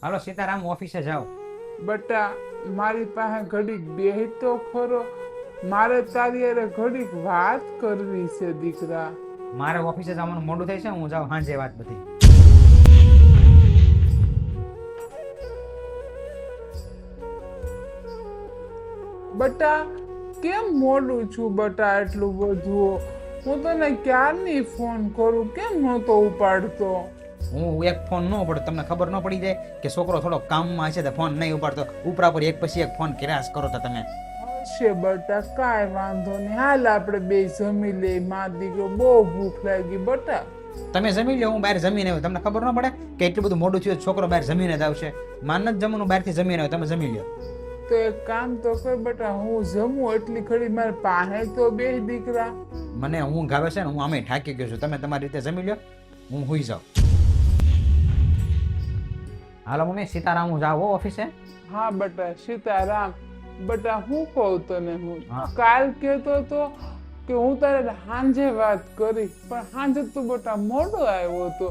હાલો સીતારામ ઓફિસે જાઓ. બટા મારી પાસે ઘડીક બેહ તો ખરો. મારે તારી હારે ઘડીક વાત કરવી છે દીકરા. મારે ઓફિસે જવાનું મોડું થાય છે, હું જાઉં સાંજે વાત બધી. બટા કેમ મોડું છું બટા એટલું બધું? હું તને ક્યારની ફોન કરું, કેમ નહોતો ઉપાડતો? હું એક ફોન ન ઉપાડું, તમને ખબર ન પડી જાય કે છોકરો થોડો કામમાં છે તો ફોન નહીં ઉપાડતો? ઉપરા પર એક પછી એક ફોન કર્યા કરો તો તમે. હશે બટા, કાંઈ વાંધો નહીં. હાલ આપણે બે જમી લઈ. માં દીકરો બહુ ભૂખ લાગી બટા. તમે જમી લો, હું બહાર જમીને આવ્યો. તમને ખબર ન પડે કે એટલું બધું મોડું થયું છોકરો બહાર જમીને જ આવશે? માન જ જમવાનું બહારથી જમીને આવ્યો, તમે જમી લો. તો એક કામ તો કર બટા, હું જમું એટલી ઘડી મારી પાસે તો બે દીકરા. મને ઊંઘ આવે છે ને, હું આમે થાકી ગયો છું. તમે તમારી રીતે જમી લો, હું હુઈ જાઉં. હાલો મમ્મી, સીતારામ હું જાઉં ઓફિસે. હા બટા સીતારામ. બટા હું કહું તને, હું હા. કાલ કહેતો હતો કે હું તારે સાંજે વાત કરી, પણ સાંજે તું બટા મોડો આવ્યો હતો.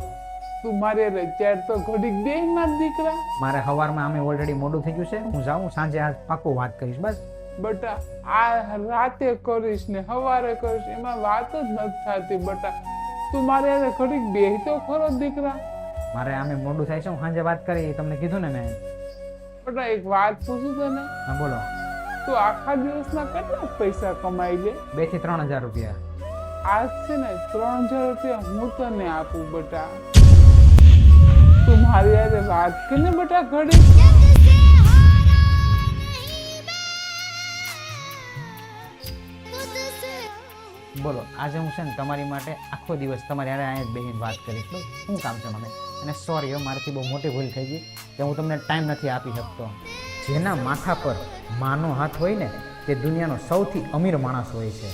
તું મારી હારે ચાર તો ઘડીક બે માં દીકરા. મારે સવારમાં આમે ઓલરેડી મોડું થઈ ગયું છે, હું જાઉં સાંજે આજ પાક્કું વાત કરીશ બસ. બટા આ રાતે કરીશ ને સવારે કરીશ, એમાં વાત જ નથી થતી બટા. તું મારી હારે ઘડીક બે તો ખરો દીકરા. મારે આમે મોડું થાય છે, હું સાંજે વાત કરી, તમને કીધું ને મેં. બટા એક વાત પૂછું તને, હા બોલો. તું આખા દિવસના કેટલા પૈસા કમાઈ લે? 2 થી 3 હજાર રૂપિયા. આજ છે ને 3000 રૂપિયા હું તને આપું બટા. તું મારી હારે વાત કરીને બટા ઘડી. બોલો, આજે હું છે ને તમારી માટે આખો દિવસ તમારી હારે અહીંયા જ બેસીને વાત કરીશ. બસ શું કામ છે મને? અને સોરી હો, મારાથી બહુ મોટી ભૂલ થઈ ગઈ કે હું તમને ટાઈમ નથી આપી શકતો. જેના માથા પર માનો હાથ હોય ને તે દુનિયાનો સૌથી અમીર માણસ હોય છે.